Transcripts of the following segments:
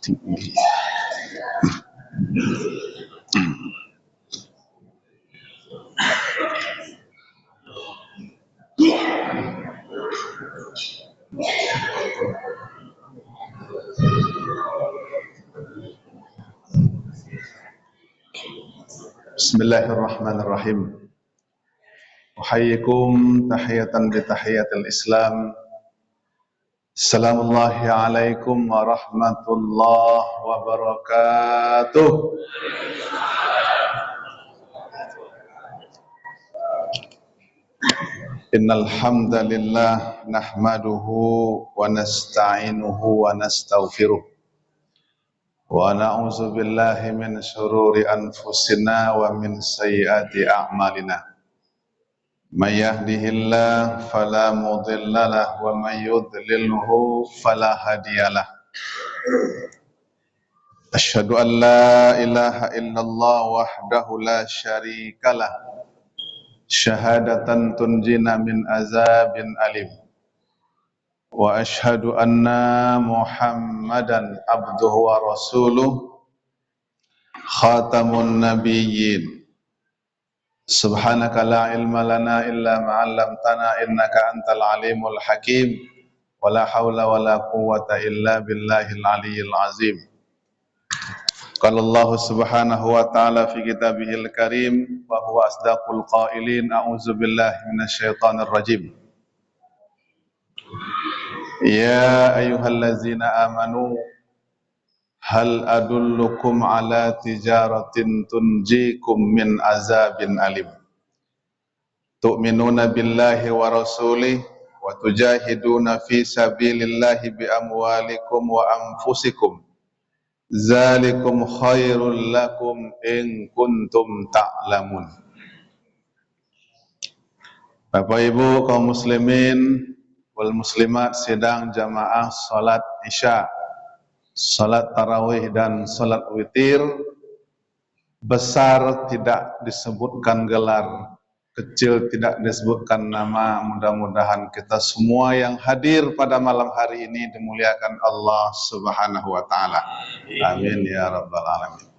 tinggi. Bismillahirrahmanirrahim. Uhayyikum tahiyatan bi tahiyatil Islam. Assalamualaikum warahmatullahi wabarakatuh. Innal hamdalillah nahmaduhu wa nasta'inuhu wa nastaghfiruh. Wa na'udzu billahi min syururi anfusina wa min sayyiati a'malina. May yahdihillahu fala mudilla lahu wa may yudlilhu fala hadiyalah. Asyhadu an la ilaha illallah wahdahu la syarikalah. Syahadatan tunjina min azabin alim. Wa asyhadu anna Muhammadan abduhu wa rasuluh khatamun nabiyyin. Subhanaka la ilma lana illa ma 'allamtana innaka antal alimul hakim. Wala haula wala quwwata illa billahil aliyyil azim. Qala Allah subhanahu wa ta'ala fi kitabihil karim wa huwa asdaqul qailin a'udzu billahi minasyaitonir rajim. Ya ayyuhallazina amanu hal adullukum ala tijaratin tunjikum min azabin alim. Tu'minuna billahi wa rasulih wa tujahiduna fi sabilillahi bi amwalikum wa anfusikum. Zalikum khairul lakum in kuntum ta'lamun. Bapak Ibu kaum muslimin wal muslimat sedang jamaah salat Isya, salat tarawih dan salat witir. Besar tidak disebutkan gelar, kecil tidak disebutkan nama. Mudah-mudahan kita semua yang hadir pada malam hari ini dimuliakan Allah subhanahu wa ta'ala. Amin ya rabbal alamin.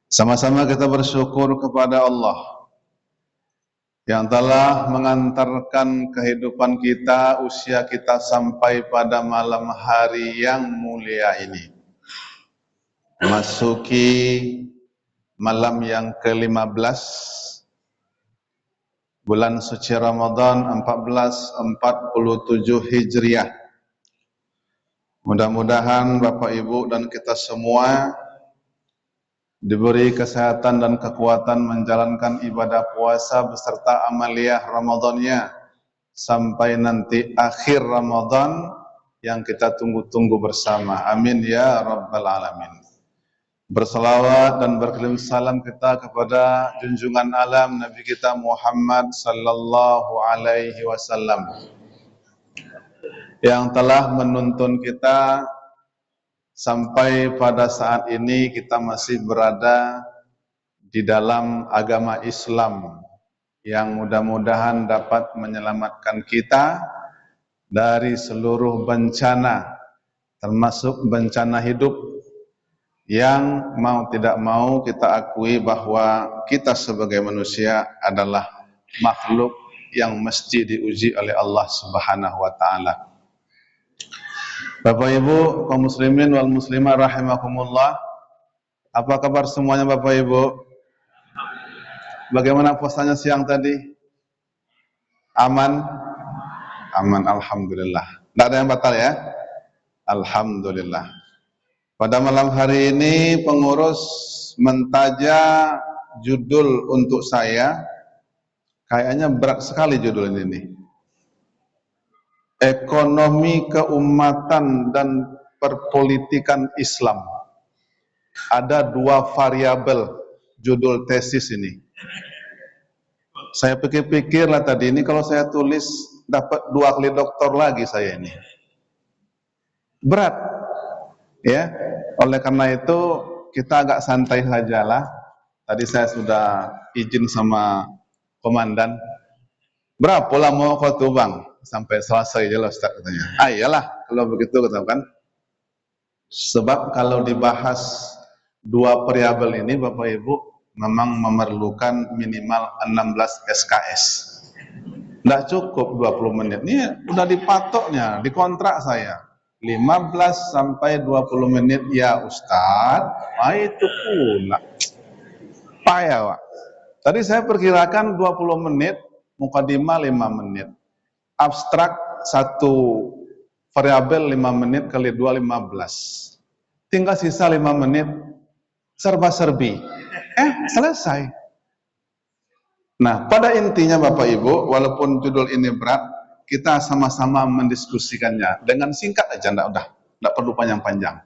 Sama-sama kita bersyukur kepada Allah yang telah mengantarkan kehidupan kita, usia kita sampai pada malam hari yang mulia ini. Masuki malam yang ke-15 bulan suci Ramadan 1447 Hijriah. Mudah-mudahan Bapak Ibu dan kita semua diberi kesehatan dan kekuatan menjalankan ibadah puasa beserta amaliyah Ramadannya sampai nanti akhir Ramadan yang kita tunggu-tunggu bersama. Amin ya rabbal alamin. Berselawat dan berkirim salam kita kepada junjungan alam Nabi kita Muhammad sallallahu alaihi wasallam yang telah menuntun kita sampai pada saat ini kita masih berada di dalam agama Islam yang mudah-mudahan dapat menyelamatkan kita dari seluruh bencana, termasuk bencana hidup yang mau tidak mau kita akui bahwa kita sebagai manusia adalah makhluk yang mesti diuji oleh Allah Subhanahu wa ta'ala. Bapak Ibu kaum muslimin wal muslimah rahimakumullah. Apa kabar semuanya Bapak Ibu? Bagaimana puasanya siang tadi? Aman? Aman, alhamdulillah. Tidak ada yang batal ya? Alhamdulillah. Pada malam hari ini pengurus mentaja judul untuk saya. Kayaknya berat sekali judul ini. Ekonomi keumatan dan perpolitikan Islam. Ada dua variabel judul tesis ini. Saya pikir-pikirlah tadi ini kalau saya tulis dapat 2 kali doktor lagi saya ini. Berat. Ya. Oleh karena itu kita agak santai sajalah. Tadi saya sudah izin sama komandan. Berapa lama kau tuh bang? Sampai selesai aja lah Ustaz katanya. Iyalah kalau begitu katakan. Sebab kalau dibahas dua variabel ini Bapak Ibu memang memerlukan minimal 16 SKS. Tidak cukup 20 menit. Ini udah dipatoknya, dikontrak saya. 15 sampai 20 menit ya Ustadz. Itu pula. Payah, Pak. Tadi saya perkirakan 20 menit, mukadimah 5 menit. Abstrak satu variabel 5 menit kali 2 15. Tinggal sisa 5 menit serba-serbi. Selesai. Nah, pada intinya Bapak Ibu, walaupun judul ini berat, kita sama-sama mendiskusikannya dengan singkat aja, enggak perlu panjang-panjang.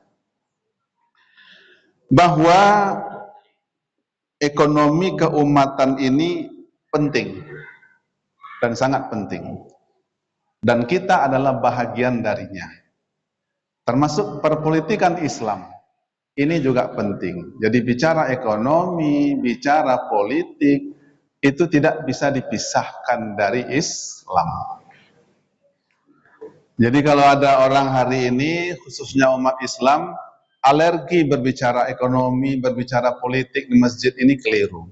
Bahwa ekonomi keumatan ini penting dan sangat penting. Dan kita adalah bahagian darinya. Termasuk perpolitikan Islam. Ini juga penting. Jadi bicara ekonomi, bicara politik, itu tidak bisa dipisahkan dari Islam. Jadi kalau ada orang hari ini, khususnya umat Islam, alergi berbicara ekonomi, berbicara politik di masjid, ini keliru.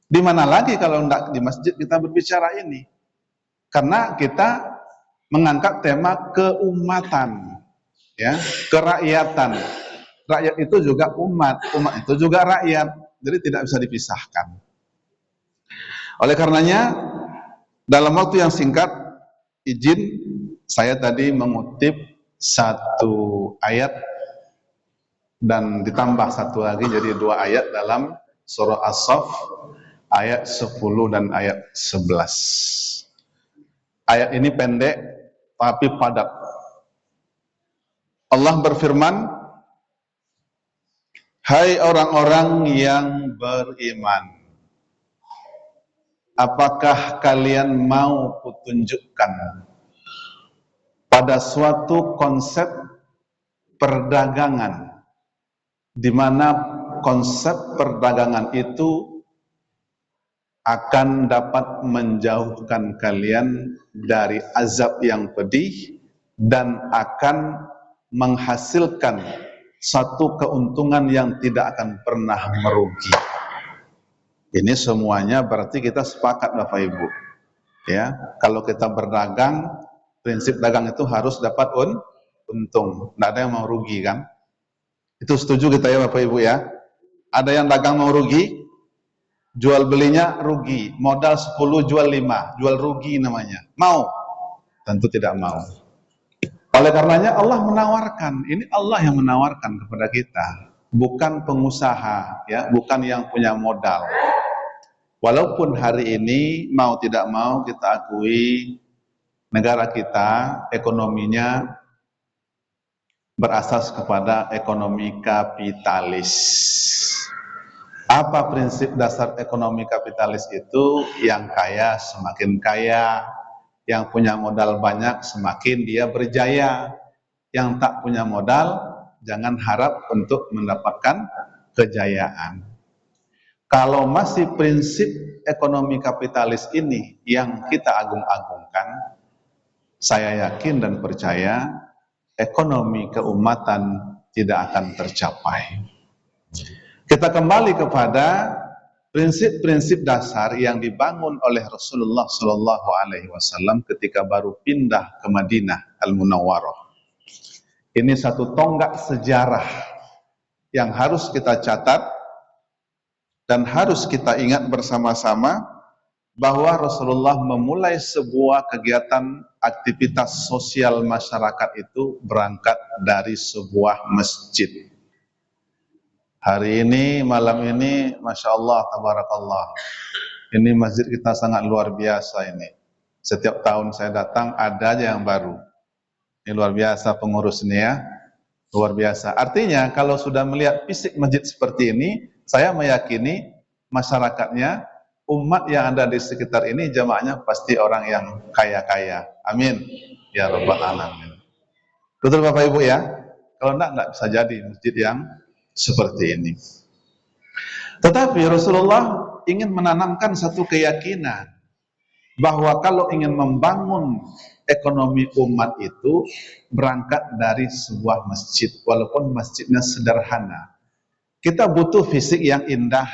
Di mana lagi kalau tidak di masjid kita berbicara ini? Karena kita mengangkat tema keumatan, ya, kerakyatan. Rakyat itu juga umat, umat itu juga rakyat. Jadi tidak bisa dipisahkan. Oleh karenanya, dalam waktu yang singkat, izin saya tadi mengutip satu ayat dan ditambah satu lagi jadi 2 ayat dalam surah As-Saff ayat 10 dan ayat 11. Ayat ini pendek tapi padat. Allah berfirman, "Hai orang-orang yang beriman, apakah kalian mau kutunjukkan pada suatu konsep perdagangan di mana konsep perdagangan itu akan dapat menjauhkan kalian dari azab yang pedih dan akan menghasilkan satu keuntungan yang tidak akan pernah merugi." Ini semuanya berarti kita sepakat Bapak Ibu. Ya, kalau kita berdagang, prinsip dagang itu harus dapat untung. Tidak ada yang mau rugi kan? Itu setuju kita ya Bapak Ibu ya? Ada yang dagang mau rugi? Jual belinya rugi, modal 10 jual 5, jual rugi namanya. Mau? Tentu tidak mau. Oleh karenanya Allah menawarkan, ini Allah yang menawarkan kepada kita, bukan pengusaha, ya, bukan yang punya modal. Walaupun hari ini mau tidak mau kita akui negara kita ekonominya berasas kepada ekonomi kapitalis. Apa prinsip dasar ekonomi kapitalis itu? Yang kaya semakin kaya, yang punya modal banyak semakin dia berjaya. Yang tak punya modal jangan harap untuk mendapatkan kejayaan. Kalau masih prinsip ekonomi kapitalis ini yang kita agung-agungkan, saya yakin dan percaya ekonomi keumatan tidak akan tercapai. Kita kembali kepada prinsip-prinsip dasar yang dibangun oleh Rasulullah SAW ketika baru pindah ke Madinah Al-Munawwarah. Ini satu tonggak sejarah yang harus kita catat dan harus kita ingat bersama-sama bahwa Rasulullah memulai sebuah kegiatan aktivitas sosial masyarakat itu berangkat dari sebuah masjid. Hari ini, malam ini, Masya Allah, Tabarakallah. Ini masjid kita sangat luar biasa ini. Setiap tahun saya datang, ada aja yang baru. Ini luar biasa pengurus ini ya. Luar biasa. Artinya, kalau sudah melihat fisik masjid seperti ini, saya meyakini masyarakatnya, umat yang ada di sekitar ini, jamaahnya pasti orang yang kaya-kaya. Amin. Ya Rabbal Alamin. Betul Bapak Ibu ya? Kalau enggak bisa jadi masjid yang seperti ini. Tetapi Rasulullah ingin menanamkan satu keyakinan bahwa kalau ingin membangun ekonomi umat itu berangkat dari sebuah masjid, walaupun masjidnya sederhana. Kita butuh fisik yang indah,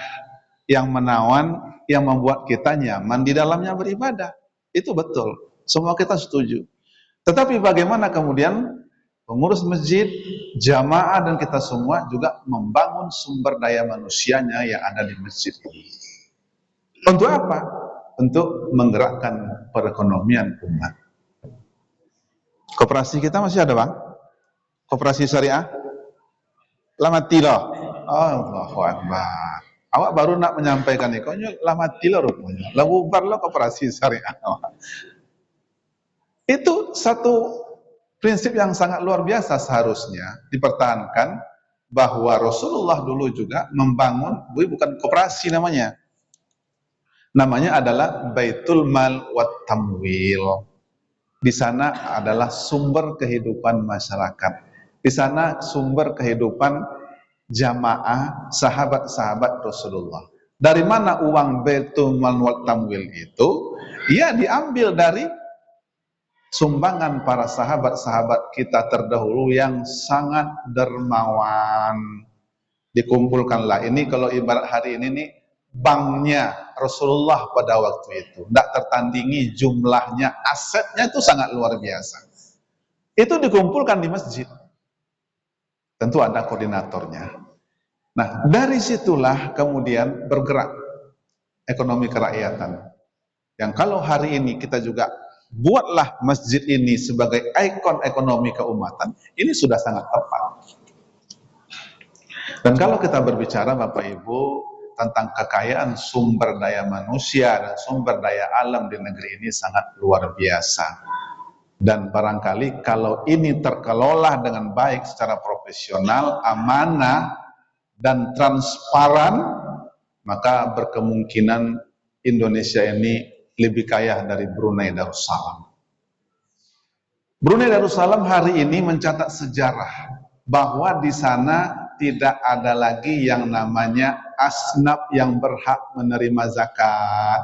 yang menawan, yang membuat kita nyaman di dalamnya beribadah. Itu betul, semua kita setuju. Tetapi bagaimana kemudian pengurus masjid, jamaah dan kita semua juga membangun sumber daya manusianya yang ada di masjid ini. Untuk apa? Untuk menggerakkan perekonomian umat. Koperasi kita masih ada, Bang? Koperasi syariah? Lamati loh. Allahu Akbar. Awak baru nak menyampaikan ini, konyol lamati loh rupanya. Lalu bubar loh koperasi syariah. Itu satu prinsip yang sangat luar biasa seharusnya dipertahankan, bahwa Rasulullah dulu juga membangun, bukan koperasi namanya. Namanya adalah Baitul Mal wat Tamwil. Di sana adalah sumber kehidupan masyarakat. Di sana sumber kehidupan jamaah sahabat-sahabat Rasulullah. Dari mana uang Baitul Mal wat Tamwil itu? Ya, diambil dari sumbangan para sahabat-sahabat kita terdahulu yang sangat dermawan. Dikumpulkanlah. Ini kalau ibarat hari ini nih, banknya Rasulullah pada waktu itu. Tidak tertandingi jumlahnya, asetnya itu sangat luar biasa. Itu dikumpulkan di masjid. Tentu ada koordinatornya. Nah, dari situlah kemudian bergerak ekonomi kerakyatan. Yang kalau hari ini kita juga buatlah masjid ini sebagai ikon ekonomi keumatan, ini sudah sangat tepat. Dan kalau kita berbicara Bapak Ibu tentang kekayaan sumber daya manusia dan sumber daya alam di negeri ini sangat luar biasa. Dan barangkali kalau ini terkelola dengan baik secara profesional, amanah dan transparan, maka berkemungkinan Indonesia ini lebih kaya dari Brunei Darussalam. Brunei Darussalam hari ini mencatat sejarah bahwa di sana tidak ada lagi yang namanya asnaf yang berhak menerima zakat.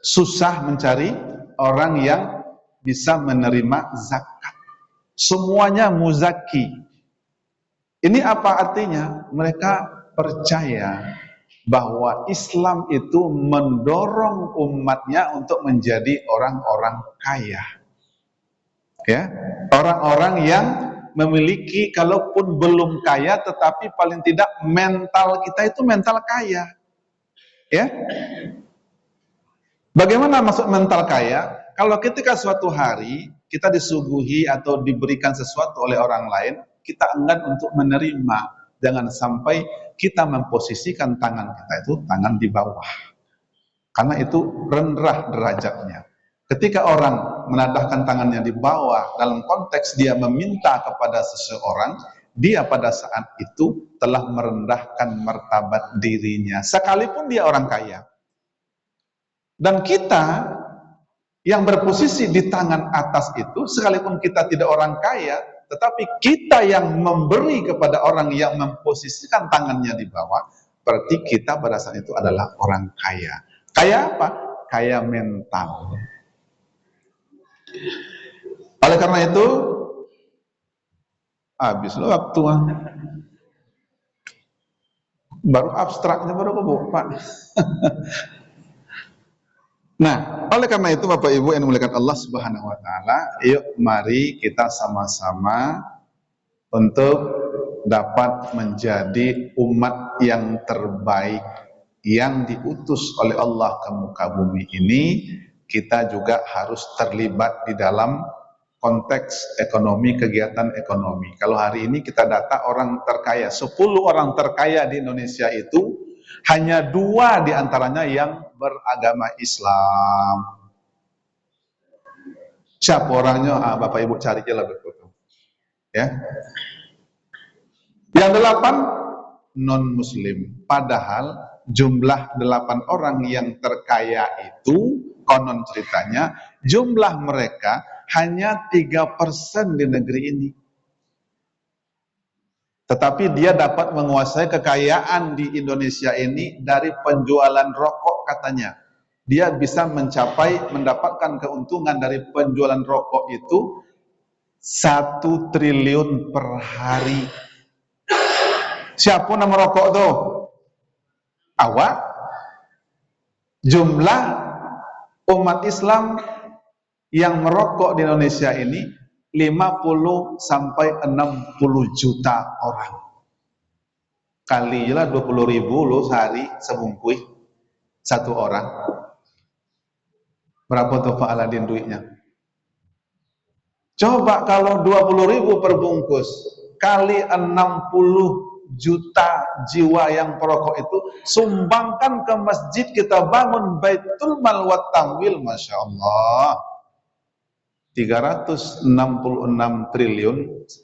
Susah mencari orang yang bisa menerima zakat. Semuanya muzaki. Ini apa artinya? Mereka percaya bahwa Islam itu mendorong umatnya untuk menjadi orang-orang kaya. Ya, orang-orang yang memiliki, kalaupun belum kaya, tetapi paling tidak mental kita itu mental kaya. Ya, bagaimana maksud mental kaya? Kalau ketika suatu hari kita disuguhi atau diberikan sesuatu oleh orang lain, kita enggan untuk menerima. Jangan sampai kita memposisikan tangan kita itu tangan di bawah, karena itu rendah derajatnya. Ketika orang menadahkan tangannya di bawah dalam konteks dia meminta kepada seseorang, dia pada saat itu telah merendahkan martabat dirinya, sekalipun dia orang kaya. Dan kita yang berposisi di tangan atas itu, sekalipun kita tidak orang kaya, tetapi kita yang memberi kepada orang yang memposisikan tangannya di bawah, berarti kita pada saat itu adalah orang kaya. Kaya apa? Kaya mental. Oleh karena itu, habis lo waktu baru abstraknya baru kebuk, Pak. Nah, oleh karena itu Bapak Ibu yang dimuliakan Allah Subhanahu wa taala, yuk mari kita sama-sama untuk dapat menjadi umat yang terbaik yang diutus oleh Allah ke muka bumi ini. Kita juga harus terlibat di dalam konteks ekonomi, kegiatan ekonomi. Kalau hari ini kita data orang terkaya, 10 orang terkaya di Indonesia itu hanya 2 diantaranya yang beragama Islam. Siapa orangnya? Bapak Ibu cari aja lah betul. Ya. Yang 8 non-muslim. Padahal jumlah 8 orang yang terkaya itu, konon ceritanya, jumlah mereka hanya 3% di negeri ini. Tetapi dia dapat menguasai kekayaan di Indonesia ini dari penjualan rokok katanya. dia bisa mendapatkan keuntungan dari penjualan rokok itu 1 triliun per hari. Siapa nama rokok tuh? Awak. Jumlah umat Islam yang merokok di Indonesia ini 50 sampai 60 juta orang. Kalilah 20.000 loh sehari sebungkus satu orang. Berapa tuh Pak Aladin duitnya? Coba kalau 20.000 per bungkus kali 60 juta jiwa yang perokok itu, sumbangkan ke masjid, kita bangun Baitul Mal wa Tamwil, Masya Allah 366 triliun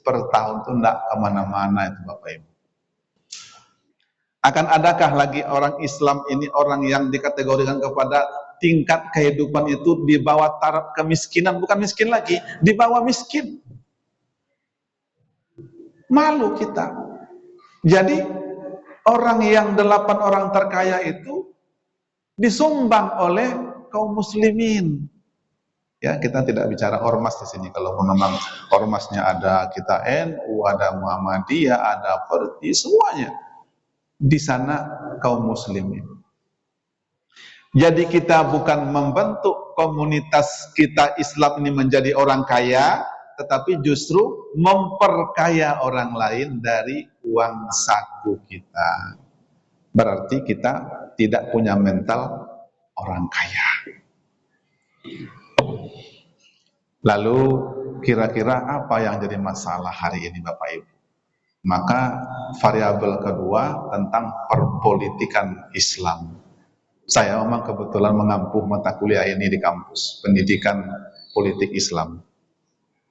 per tahun itu tidak kemana-mana itu Bapak Ibu. Akan adakah lagi orang Islam ini orang yang dikategorikan kepada tingkat kehidupan itu di bawah taraf kemiskinan, bukan miskin lagi, di bawah miskin? Malu kita. Jadi orang yang 8 orang terkaya itu disumbang oleh kaum muslimin. Ya, kita tidak bicara ormas di sini. Kalau memang ormasnya ada kita NU, ada Muhammadiyah, ada Perti, semuanya. Di sana kaum muslimin. Jadi kita bukan membentuk komunitas kita Islam ini menjadi orang kaya, tetapi justru memperkaya orang lain dari uang saku kita. Berarti kita tidak punya mental orang kaya. Lalu kira-kira apa yang jadi masalah hari ini Bapak Ibu? Maka variabel kedua tentang perpolitikan Islam. Saya memang kebetulan mengampu mata kuliah ini di kampus, pendidikan politik Islam.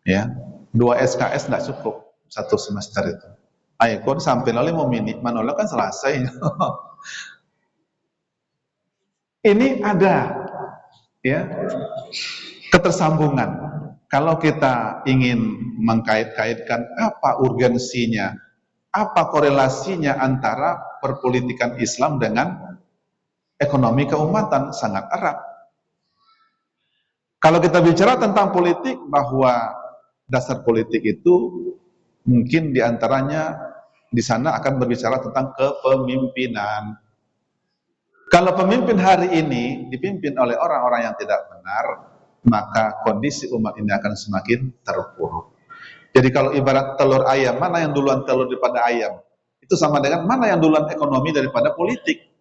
Ya, 2 SKS tidak cukup 1 semester itu. Ayo sampai lalu mau manolo kan selesai. Ini ada ya ketersambungan. Kalau kita ingin mengkait-kaitkan apa urgensinya, apa korelasinya antara perpolitikan Islam dengan ekonomi keumatan, sangat erat. Kalau kita bicara tentang politik, bahwa dasar politik itu mungkin diantaranya di sana akan berbicara tentang kepemimpinan. Kalau pemimpin hari ini dipimpin oleh orang-orang yang tidak benar, maka kondisi umat ini akan semakin terpuruk. Jadi kalau ibarat telur ayam, mana yang duluan telur daripada ayam? Itu sama dengan mana yang duluan ekonomi daripada politik.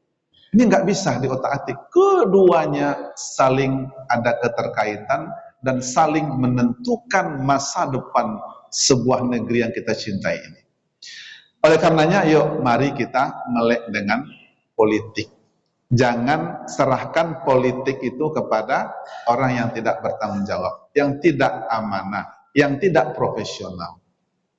Ini nggak bisa diotak-atik. Keduanya saling ada keterkaitan dan saling menentukan masa depan sebuah negeri yang kita cintai ini. Oleh karenanya, yuk mari kita melek dengan politik. Jangan serahkan politik itu kepada orang yang tidak bertanggung jawab, yang tidak amanah, yang tidak profesional,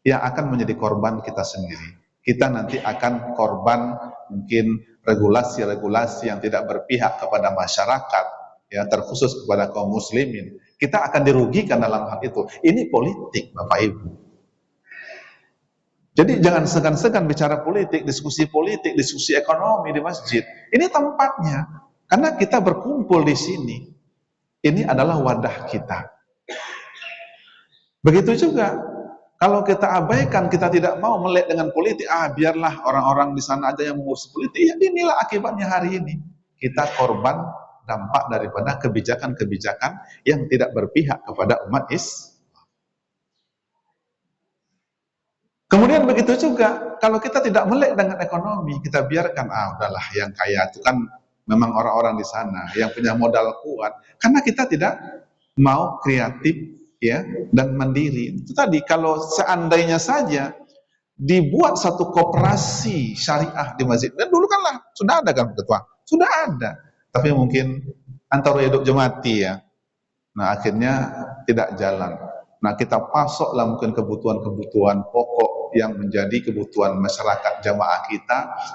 yang akan menjadi korban kita sendiri. Kita nanti akan korban mungkin regulasi-regulasi yang tidak berpihak kepada masyarakat, ya terkhusus kepada kaum muslimin. Kita akan dirugikan dalam hal itu. Ini politik, Bapak Ibu. Jadi jangan segan-segan bicara politik, diskusi ekonomi di masjid. Ini tempatnya, karena kita berkumpul di sini. Ini adalah wadah kita. Begitu juga, kalau kita abaikan, kita tidak mau melek dengan politik, biarlah orang-orang di sana aja yang mengurus politik. Ya inilah akibatnya hari ini. Kita korban dampak daripada kebijakan-kebijakan yang tidak berpihak kepada umat Islam. Kemudian begitu juga, kalau kita tidak melek dengan ekonomi, kita biarkan, udahlah yang kaya itu kan memang orang-orang di sana, yang punya modal kuat. Karena kita tidak mau kreatif, ya, dan mandiri. Itu tadi, kalau seandainya saja dibuat satu koperasi syariah di masjid, dan dulu kan lah, sudah ada kan ketua, sudah ada. Tapi mungkin antara hidup jemati ya. Nah akhirnya tidak jalan. Nah kita pasoklah mungkin kebutuhan-kebutuhan pokok yang menjadi kebutuhan masyarakat jamaah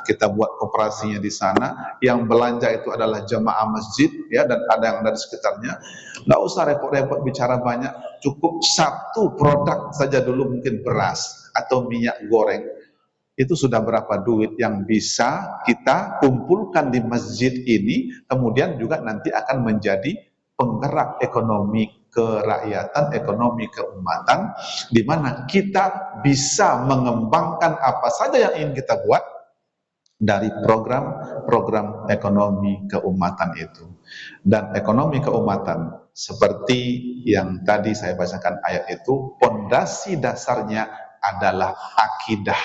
kita buat koperasinya di sana, yang belanja itu adalah jamaah masjid ya, dan ada yang dari sekitarnya. Nggak usah repot-repot bicara banyak, cukup satu produk saja dulu, mungkin beras atau minyak goreng. itu sudah berapa duit yang bisa kita kumpulkan di masjid ini, kemudian juga nanti akan menjadi penggerak ekonomi kerakyatan, ekonomi keumatan, di mana kita bisa mengembangkan apa saja yang ingin kita buat dari program-program ekonomi keumatan itu. Dan ekonomi keumatan seperti yang tadi saya bacakan ayat itu, pondasi dasarnya adalah akidah.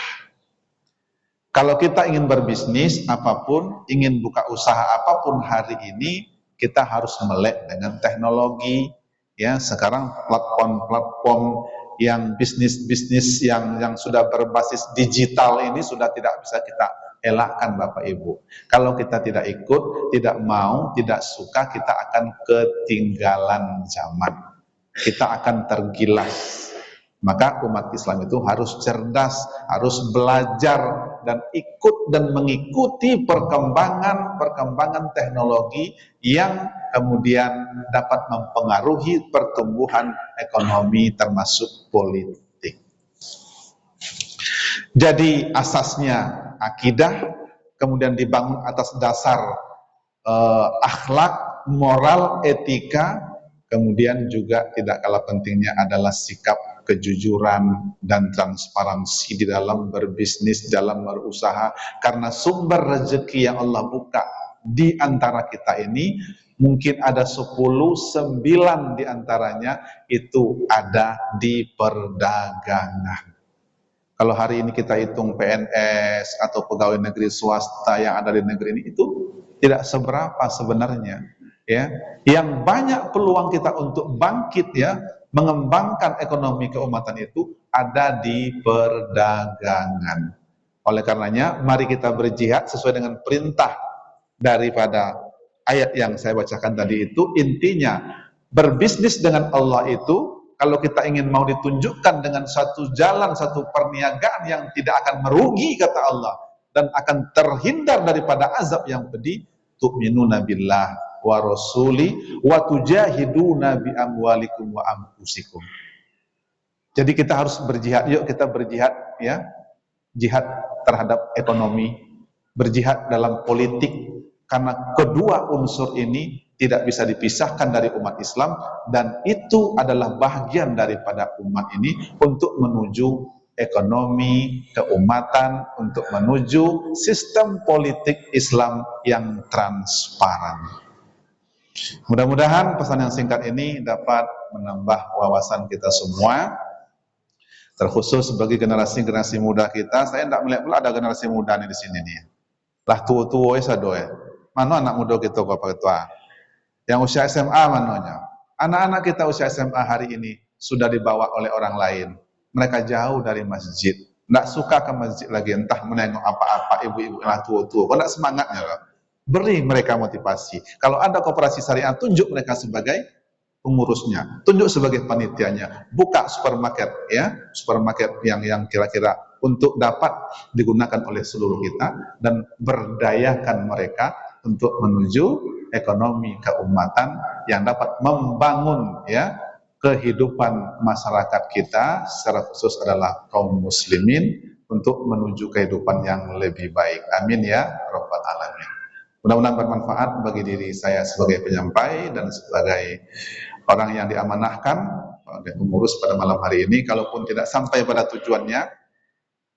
Kalau kita ingin berbisnis apapun, ingin buka usaha apapun hari ini, kita harus melek dengan teknologi. Ya, sekarang platform-platform yang bisnis-bisnis yang sudah berbasis digital ini sudah tidak bisa kita elakkan, Bapak Ibu. Kalau kita tidak ikut, tidak mau, tidak suka, kita akan ketinggalan zaman. Kita akan tergilas. Maka umat Islam itu harus cerdas, harus belajar dan ikut dan mengikuti perkembangan teknologi yang kemudian dapat mempengaruhi pertumbuhan ekonomi termasuk politik. Jadi asasnya akidah, kemudian dibangun atas dasar akhlak, moral, etika, kemudian juga tidak kalah pentingnya adalah sikap kejujuran dan transparansi di dalam berbisnis, dalam berusaha, karena sumber rezeki yang Allah buka di antara kita ini mungkin ada 10, 9 di antaranya itu ada di perdagangan. Kalau hari ini kita hitung PNS atau pegawai negeri swasta yang ada di negeri ini, itu tidak seberapa sebenarnya, ya. Yang banyak peluang kita untuk bangkit, ya, mengembangkan ekonomi keumatan itu ada di perdagangan. Oleh karenanya, mari kita berjihad sesuai dengan perintah daripada ayat yang saya bacakan tadi itu. Intinya, berbisnis dengan Allah itu, kalau kita ingin mau ditunjukkan dengan satu jalan, satu perniagaan yang tidak akan merugi, kata Allah, dan akan terhindar daripada azab yang pedih, tu'minuna billah wa rasuli wa tujahiduna bi amwalikum wa anfusikum. Jadi kita harus berjihad. Yuk kita berjihad, ya. Jihad terhadap ekonomi, berjihad dalam politik, karena kedua unsur ini tidak bisa dipisahkan dari umat Islam, dan itu adalah bagian daripada umat ini untuk menuju ekonomi keumatan, untuk menuju sistem politik Islam yang transparan. Mudah-mudahan pesan yang singkat ini dapat menambah wawasan kita semua, terkhusus bagi generasi-generasi muda kita. Saya tidak melihat pula ada generasi muda nih di sini nih. Lah tua-tua sadoe. Mana anak muda kita kok ketua? Yang usia SMA mananya. Anak-anak kita usia SMA hari ini sudah dibawa oleh orang lain. Mereka jauh dari masjid. Tidak suka ke masjid lagi, entah menengok apa-apa ibu-ibu lah tua-tua. Kok tidak semangatnya loh. Beri mereka motivasi. Kalau ada koperasi syariah, tunjuk mereka sebagai pengurusnya, tunjuk sebagai panitianya, buka supermarket, ya, supermarket yang kira-kira untuk dapat digunakan oleh seluruh kita, dan berdayakan mereka untuk menuju ekonomi keumatan yang dapat membangun, ya, kehidupan masyarakat kita, secara khusus adalah kaum muslimin, untuk menuju kehidupan yang lebih baik. Amin ya rabbal alamin. Mudah-mudahan bermanfaat bagi diri saya sebagai penyampai dan sebagai orang yang diamanahkan oleh pengurus pada malam hari ini. Kalaupun tidak sampai pada tujuannya,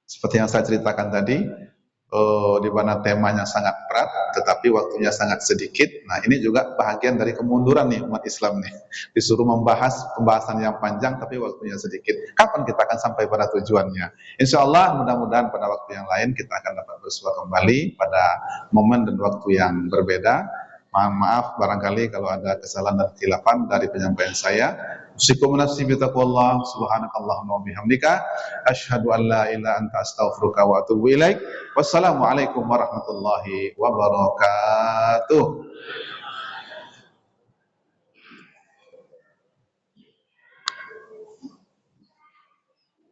seperti yang saya ceritakan tadi, di mana temanya sangat berat, tetapi waktunya sangat sedikit. Nah, ini juga bahagian dari kemunduran nih umat Islam nih. Disuruh membahas pembahasan yang panjang, tapi waktunya sedikit. Kapan kita akan sampai pada tujuannya? Insya Allah, mudah-mudahan pada waktu yang lain kita akan dapat bersua kembali pada momen dan waktu yang berbeda. Maaf barangkali kalau ada kesalahan dan khilafan dari penyampaian saya. Usikum nafsi bitaqwallah, subhanakallahumma wa bihamdika, asyhadu an la ilaha anta astaghfiruka wa atubu ilaik. Wassalamualaikum warahmatullahi wabarakatuh.